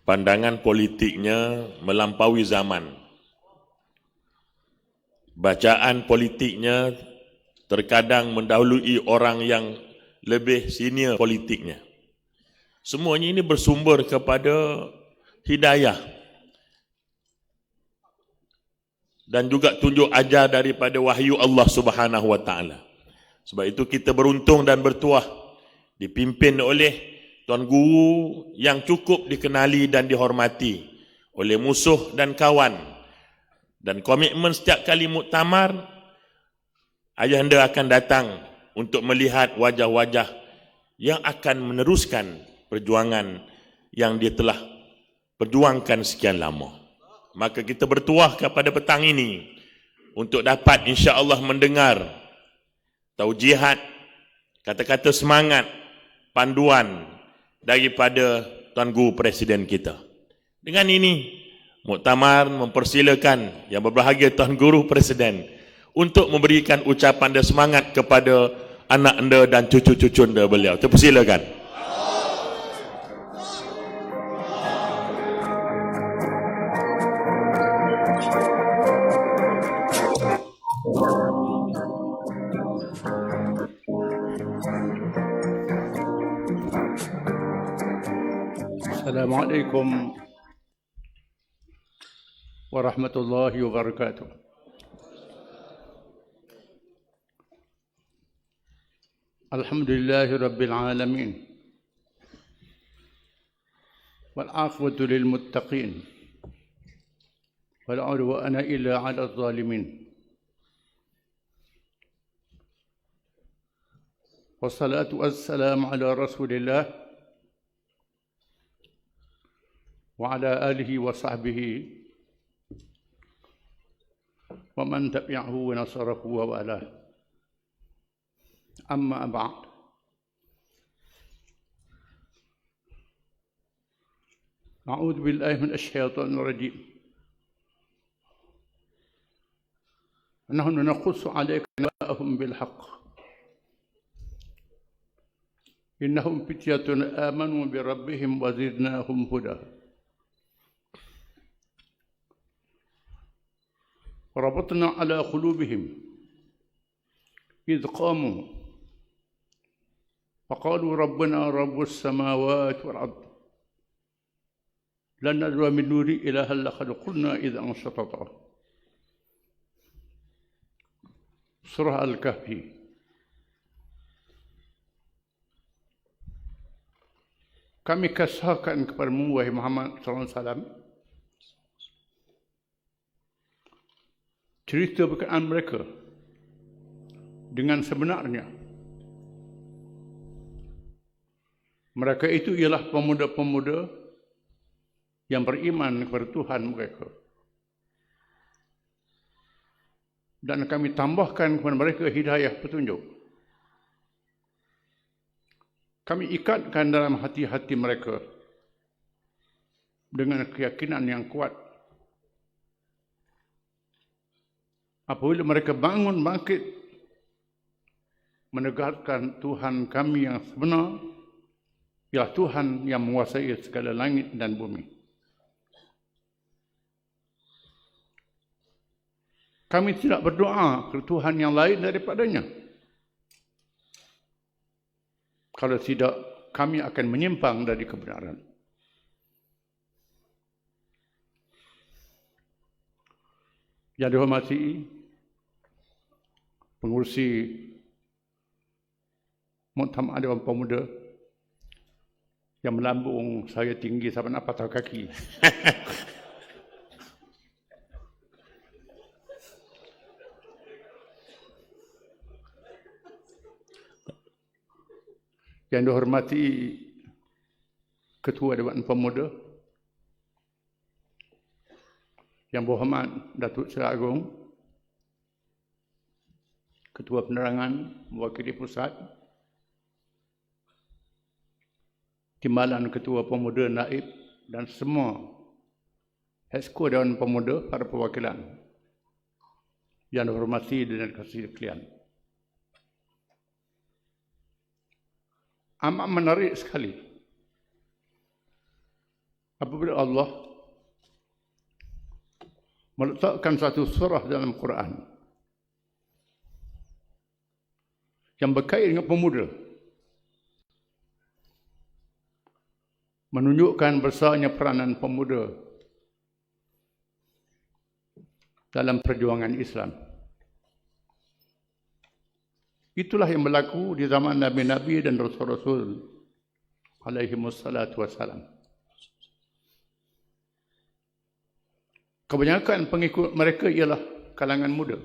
pandangan politiknya melampaui zaman. Bacaan politiknya terkadang mendahului orang yang lebih senior politiknya. Semuanya ini bersumber kepada hidayah dan juga tunjuk ajar daripada wahyu Allah Subhanahu wa taala. Sebab itu kita beruntung dan bertuah dipimpin oleh tuan guru yang cukup dikenali dan dihormati oleh musuh dan kawan. Dan komitmen setiap kali muktamar, ayahanda akan datang untuk melihat wajah-wajah yang akan meneruskan perjuangan yang dia telah perjuangkan sekian lama. Maka kita bertuah kepada petang ini untuk dapat insya-Allah mendengar taujihat, kata-kata semangat, panduan daripada Tuan Guru Presiden kita. Dengan ini, muktamar mempersilakan Yang Berbahagia Tuan Guru Presiden untuk memberikan ucapan dan semangat kepada anak anda dan cucu-cucu anda beliau. Terpersilakan. Assalamualaikum warahmatullahi wabarakatuh. Alhamdulillahi rabbil alamin. Wal aqibatu lil muttaqin. Wala udwana illa 'alal zalimin. Wassalatu wassalamu ala Rasulillah wa ala alihi wa sahbihi wa man tabi'ahu wa nasarahu wa wala. Amma ba'd. A'udzu billahi minasy syaithanir rajim. Nahnu naqussu 'alaika naba'ahum bil haqq. Innahum fityatun amanu bi rabbihim wa zidnahum huda. وربطنا على قلوبهم إذ قاموا فقالوا ربنا رب السماوات والأرض لن ندعو من دونه إلها لقد قلنا إذا شططا. Surah Al-Kahfi. Kami kisahkan kepadamu wahai Muhammad sallallahu alaihi wasallam cerita berkenaan mereka dengan sebenarnya. Mereka itu ialah pemuda-pemuda yang beriman kepada Tuhan mereka. Dan kami tambahkan kepada mereka hidayah petunjuk. Kami ikatkan dalam hati-hati mereka dengan keyakinan yang kuat. Apabila mereka bangun bangkit menegakkan Tuhan kami yang sebenar, ialah Tuhan yang menguasai segala langit dan bumi. Kami tidak berdoa kepada Tuhan yang lain daripadanya. Kalau tidak, kami akan menyimpang dari kebenaran. Yang dihormati pengurusi Muktamar Dewan Pemuda yang melambung saya tinggi sampai nak patah kaki. Yang dihormati Ketua Dewan Pemuda, Yang Berhormat Datuk Seri Agong, Ketua Penerangan mewakili pusat, Timbalan Ketua Pemuda Naib dan semua Exco Dewan Pemuda, para perwakilan yang dihormati dan dikasihi sekalian. Amat menarik sekali apabila Allah meletakkan satu surah dalam Quran yang berkait dengan pemuda, menunjukkan besarnya peranan pemuda dalam perjuangan Islam. Itulah yang berlaku di zaman Nabi-Nabi dan Rasul-Rasul alaihimussalatu wassalam. Kebanyakan pengikut mereka ialah kalangan muda.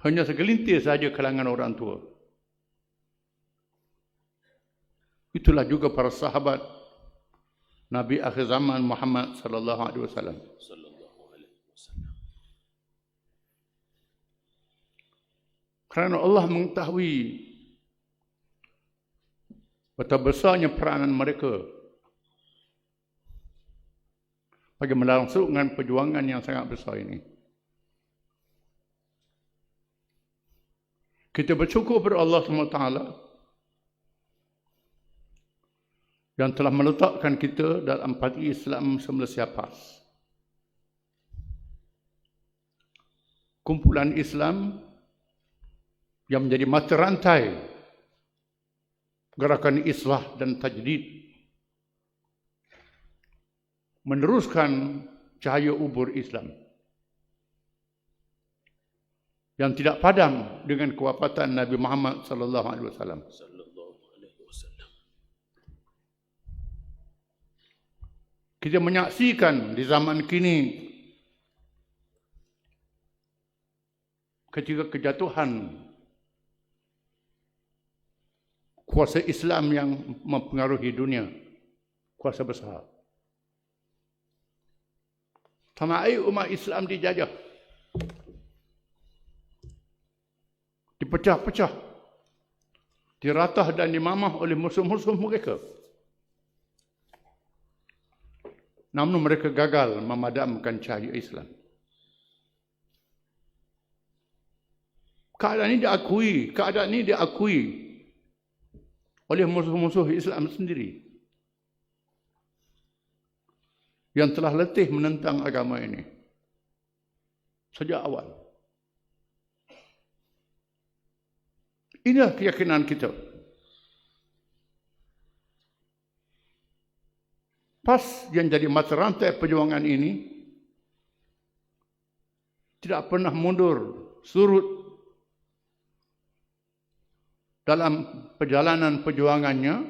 Hanya segelintir sahaja kalangan orang tua. Itulah juga para sahabat Nabi akhir zaman Muhammad sallallahu alaihi wasallam. Kerana Allah mengetahui betapa besarnya peranan mereka bagi melangsungkan perjuangan yang sangat besar ini. Kita bersyukur kepada Allah SWT yang telah meletakkan kita dalam parti Islam Malaysia PAS. Kumpulan Islam yang menjadi mata rantai gerakan islah dan tajdid, meneruskan cahaya ubur Islam yang tidak padam dengan kewafatan Nabi Muhammad sallallahu alaihi wasallam. Kita menyaksikan di zaman kini ketika kejatuhan kuasa Islam yang mempengaruhi dunia, kuasa besar. Tanah air umat Islam dijajah, dipecah-pecah, diratah dan dimamah oleh musuh-musuh mereka. Namun mereka gagal memadamkan cahaya Islam. Keadaan ini diakui oleh musuh-musuh Islam sendiri yang telah letih menentang agama ini sejak awal. Inilah keyakinan kita. PAS yang jadi mata rantai perjuangan ini tidak pernah mundur, surut dalam perjalanan perjuangannya,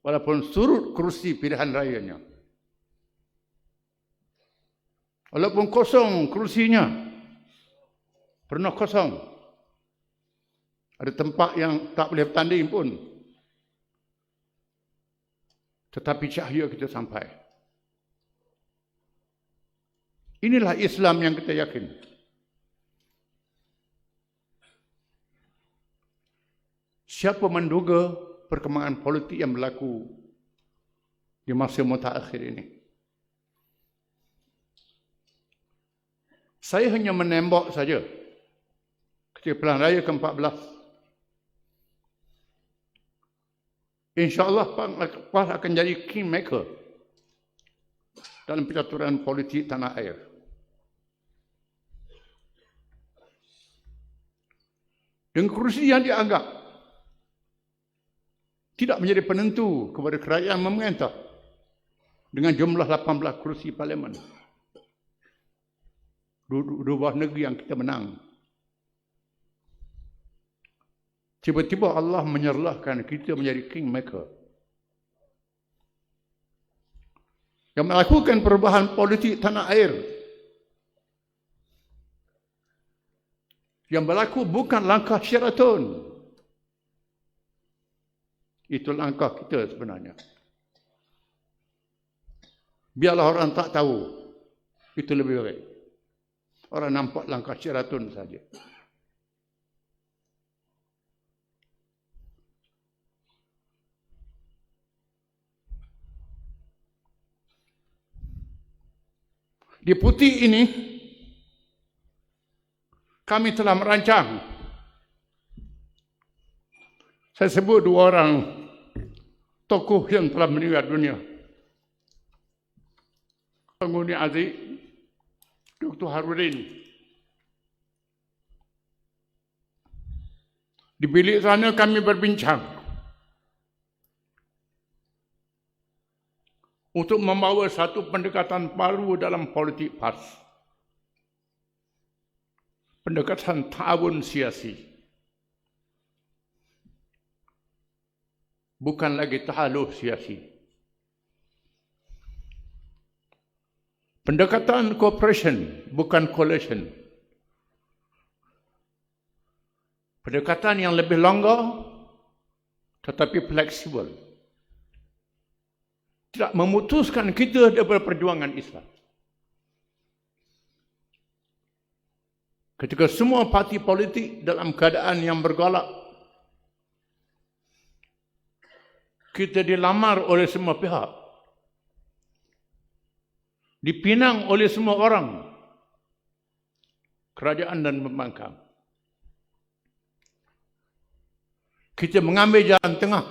walaupun surut kursi pilihan rayanya. Walaupun kosong kursinya, pernah kosong. Ada tempat yang tak boleh bertanding pun. Tetapi cahaya kita sampai. Inilah Islam yang kita yakin. Siapa menduga perkembangan politik yang berlaku di masa mutakhir ini? Saya hanya menembak saja ketika pilihan raya ke-14. InsyaAllah PAS akan jadi kingmaker dalam percaturan politik tanah air. Dengan kursi yang dianggap tidak menjadi penentu kepada kerajaan memerintah dengan jumlah 18 kursi parlimen. Dua buah negeri yang kita menang. Tiba-tiba Allah menyerlahkan kita menjadi kingmaker. Yang melakukan perubahan politik tanah air. Yang berlaku bukan langkah Sheraton. Itu langkah kita sebenarnya. Biarlah orang tak tahu. Itu lebih baik. Orang nampak langkah Sheraton saja. Di putih ini, kami telah merancang. Saya sebut dua orang tokoh yang telah meninggal dunia. Penghuni Aziz, Dr. Harudin. Di bilik sana kami berbincang untuk membawa satu pendekatan baru dalam politik PAS. Pendekatan ta'awun siasi. Bukan lagi tahaluh siasi. Pendekatan cooperation, bukan coalition. Pendekatan yang lebih longgar tetapi fleksibel. Tidak memutuskan kita daripada perjuangan Islam. Ketika semua parti politik dalam keadaan yang bergolak, kita dilamar oleh semua pihak, dipinang oleh semua orang, kerajaan dan pembangkang. Kita mengambil jalan tengah,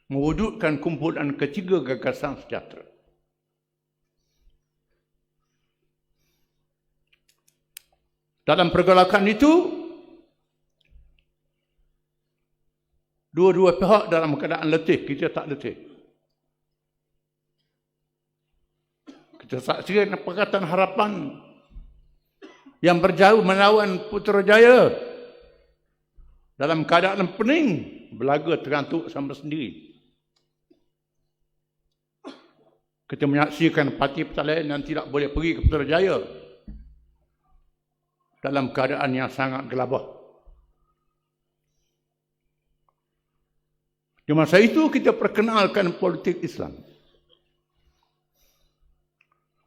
mewujudkan kumpulan ketiga gagasan sejahtera. Dalam pergolakan itu, dua-dua pihak dalam keadaan letih, kita tak letih. Kita saksikan Pakatan Harapan yang berjauh melawan Putrajaya dalam keadaan pening, belaga terantuk sama sendiri. Kita menyaksikan parti lain yang tidak boleh pergi ke Putrajaya dalam keadaan yang sangat gelabah. Di masa itu kita perkenalkan politik Islam.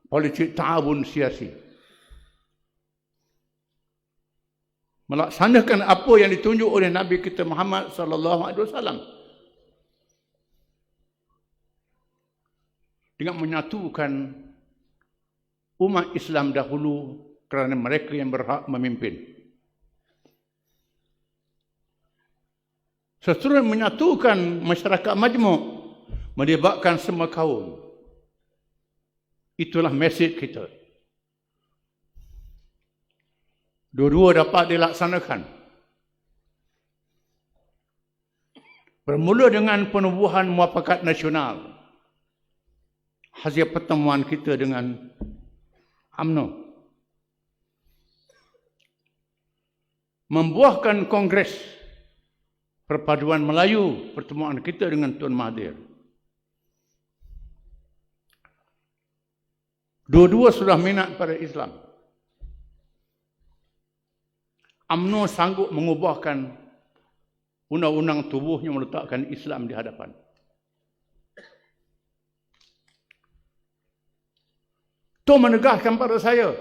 Politik ta'awun siasi. Melaksanakan apa yang ditunjuk oleh Nabi kita Muhammad sallallahu alaihi wasallam dengan menyatukan umat Islam dahulu kerana mereka yang berhak memimpin. Seterusnya menyatukan masyarakat majmuk, melibatkan semua kaum. Itulah mesej kita. Dua-dua dapat dilaksanakan. Bermula dengan penubuhan muafakat nasional. Hasil pertemuan kita dengan UMNO. Membuahkan Kongres Perpaduan Melayu, pertemuan kita dengan Tun Mahathir. Dua-dua sudah minat pada Islam. UMNO sanggup mengubahkan undang-undang tubuhnya, meletakkan Islam di hadapan. Itu menegaskan pada saya,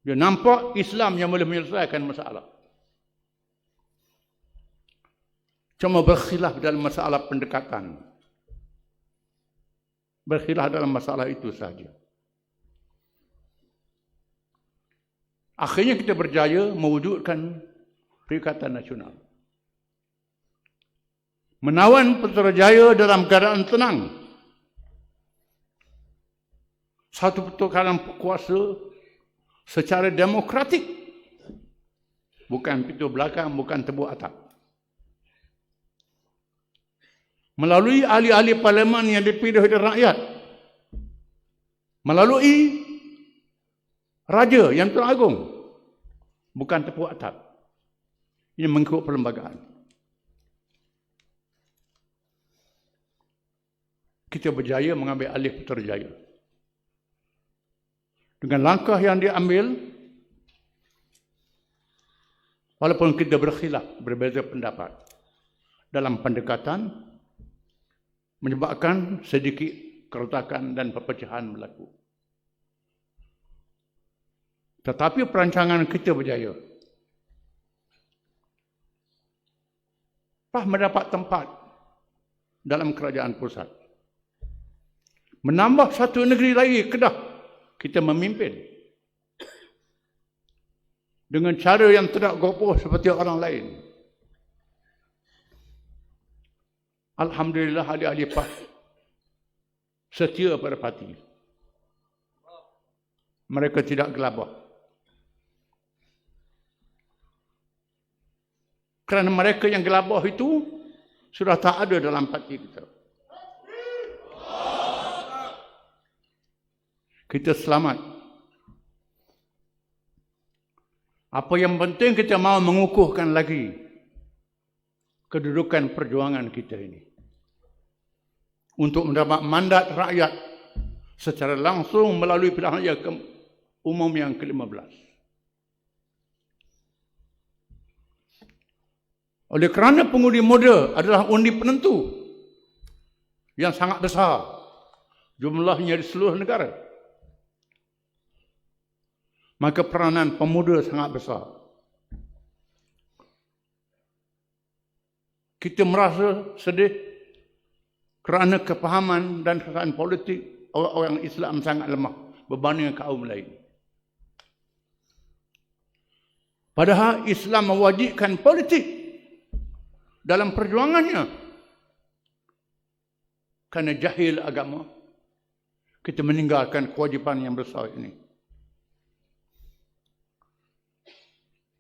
dia nampak Islam yang boleh menyelesaikan masalah. Cuma berkhilaf dalam masalah pendekatan. Berkhilaf dalam masalah itu saja. Akhirnya kita berjaya mewujudkan Perikatan Nasional. Menawan Putrajaya dalam keadaan tenang. Satu pertukaran kuasa secara demokratik. Bukan pintu belakang, bukan tebuk atap. Melalui ahli-ahli parlimen yang dipilih oleh rakyat. Melalui Raja yang teragung, bukan tepuk atap. Ini mengikut perlembagaan. Kita berjaya mengambil alih Putrajaya. Dengan langkah yang diambil, walaupun kita berkhilaf, berbeza pendapat dalam pendekatan, menyebabkan sedikit keretakan dan perpecahan berlaku. Tetapi perancangan kita berjaya. PAS mendapat tempat dalam kerajaan pusat. Menambah satu negeri lagi, Kedah, kita memimpin. Dengan cara yang tidak gopoh seperti orang lain. Alhamdulillah ahli-ahli PAS setia pada parti. Mereka tidak gelabah. Kerana mereka yang gelabah itu sudah tak ada dalam parti kita. Kita selamat. Apa yang penting kita mahu mengukuhkan lagi kedudukan perjuangan kita ini. Untuk mendapat mandat rakyat secara langsung melalui pilihan raya umum yang ke-15. Oleh kerana pengundi muda adalah undi penentu yang sangat besar jumlahnya di seluruh negara, maka peranan pemuda sangat besar. Kita merasa sedih kerana kepahaman dan keadaan politik orang-orang Islam sangat lemah berbanding kaum lain. Padahal Islam mewajibkan politik dalam perjuangannya. Kerana jahil agama, kita meninggalkan kewajipan yang besar ini.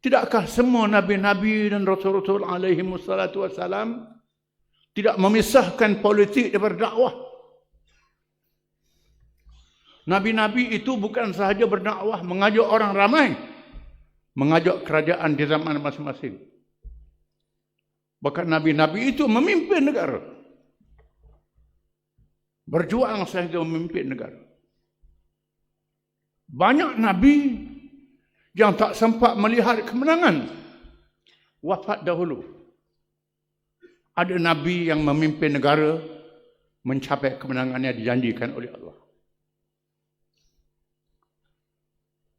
Tidakkah semua nabi-nabi dan rasul-rasul alaihi wassalatu wassalam tidak memisahkan politik daripada dakwah? Nabi-nabi itu bukan sahaja berdakwah, mengajak orang ramai, mengajak kerajaan di zaman masing-masing. Bahkan nabi-nabi itu memimpin negara. Berjuang sehingga memimpin negara. Banyak nabi yang tak sempat melihat kemenangan wafat dahulu. Ada nabi yang memimpin negara mencapai kemenangan yang dijanjikan oleh Allah.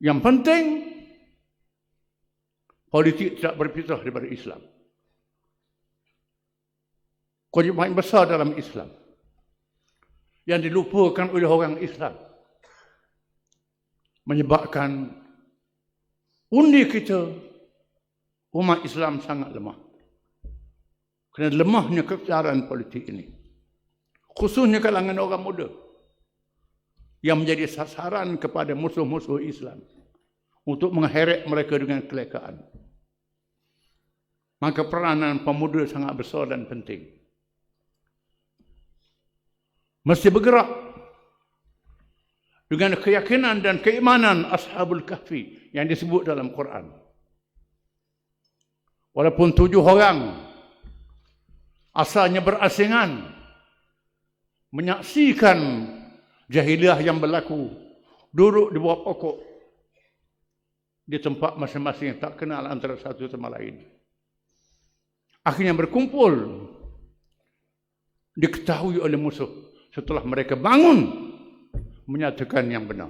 Yang penting, politik tidak berpisah daripada Islam. Kewajipan besar dalam Islam yang dilupakan oleh orang Islam menyebabkan undi kita, umat Islam sangat lemah. Kerana lemahnya kesedaran politik ini. Khususnya kalangan orang muda yang menjadi sasaran kepada musuh-musuh Islam untuk mengheret mereka dengan kelekaan. Maka peranan pemuda sangat besar dan penting. Mesti bergerak dengan keyakinan dan keimanan Ashabul Kahfi yang disebut dalam Quran. Walaupun 7 orang asalnya berasingan menyaksikan jahiliah yang berlaku, duduk di bawah pokok di tempat masing-masing, tak kenal antara satu sama lain. Akhirnya berkumpul, diketahui oleh musuh setelah mereka bangun menyatakan yang benar,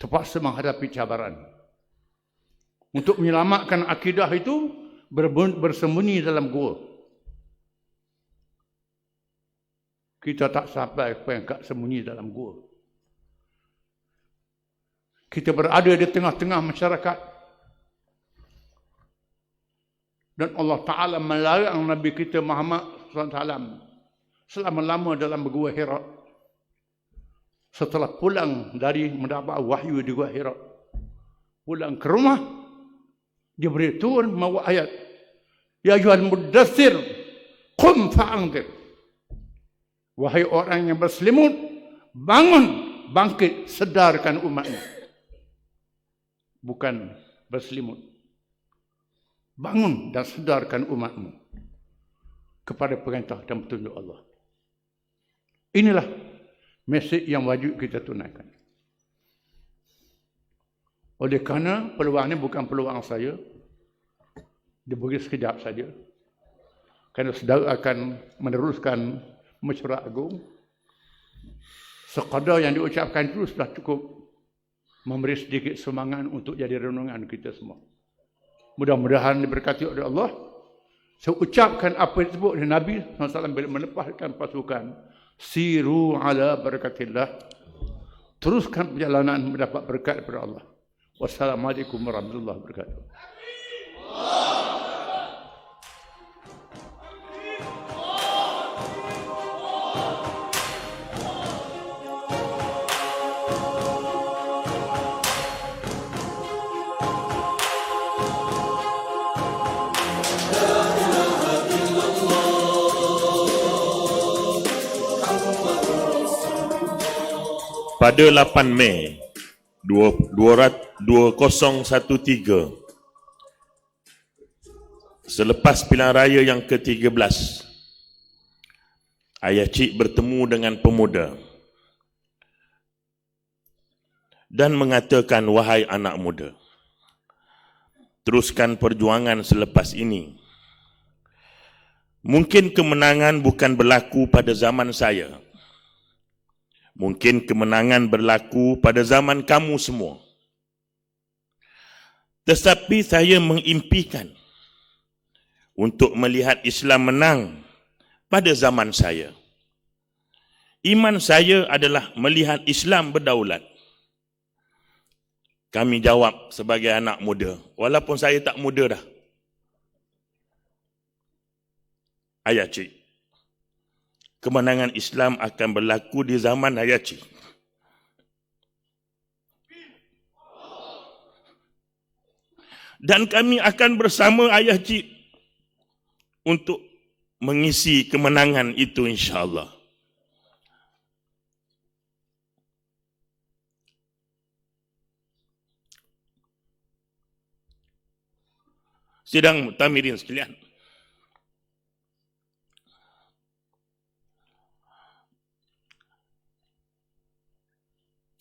terpaksa menghadapi cabaran. Untuk menyelamatkan akidah itu, bersembunyi dalam gua. Kita tak sampai peringkat sembunyi dalam gua. Kita berada di tengah-tengah masyarakat. Dan Allah Ta'ala melarang Nabi kita Muhammad SAW selama-lama dalam gua Hira. Setelah pulang dari mendapat wahyu di Gua Hira, pulang ke rumah, dia beri turun mawa ayat, Ya ayyuhal muddathir, qum fa'anzir. Wahai orang yang berselimut, bangun, bangkit, sedarkan umatnya. Bukan berselimut. Bangun dan sedarkan umatmu kepada perintah dan petunjuk Allah. Inilah mesej yang wajib kita tunaikan. Oleh kerana peluang ini bukan peluang saya, diberi sekejap saja. Kerana saudara akan meneruskan mesyuarat agung. Sekadar yang diucapkan itu sudah cukup memberi sedikit semangat untuk jadi renungan kita semua. Mudah-mudahan diberkati oleh Allah. Saya ucapkan apa yang disebut oleh Nabi SAW bila melepaskan pasukan. Siru ala barakatillah. Teruskan perjalanan mendapat berkat daripada Allah. Wassalamualaikum warahmatullahi wabarakatuh. pada 8 Mei 2013, selepas pilihan raya yang ke-13, Ayah Cik bertemu dengan pemuda dan mengatakan, wahai anak muda, teruskan perjuangan selepas ini. Mungkin kemenangan bukan berlaku pada zaman saya. Mungkin kemenangan berlaku pada zaman kamu semua. Tetapi saya mengimpikan untuk melihat Islam menang pada zaman saya. Iman saya adalah melihat Islam berdaulat. Kami jawab sebagai anak muda, walaupun saya tak muda dah. Ayah Cik, kemenangan Islam akan berlaku di zaman Ayah Cik. Dan kami akan bersama Ayah Cik untuk mengisi kemenangan itu, insya-Allah. Sidang Mu'tamirin sekalian,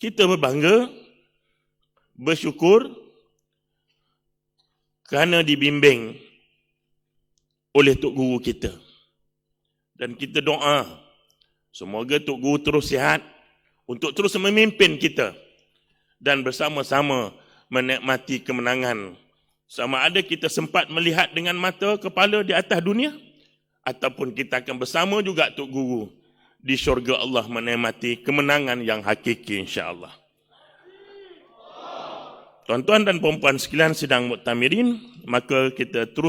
kita berbangga, bersyukur kerana dibimbing oleh Tok Guru kita. Dan kita doa, semoga Tok Guru terus sihat untuk terus memimpin kita dan bersama-sama menikmati kemenangan. Sama ada kita sempat melihat dengan mata kepala di atas dunia, ataupun kita akan bersama juga Tok Guru di syurga Allah menikmati kemenangan yang hakiki, insya-Allah. Tuan-tuan dan puan-puan sekalian sidang Mu'tamirin, maka kita terus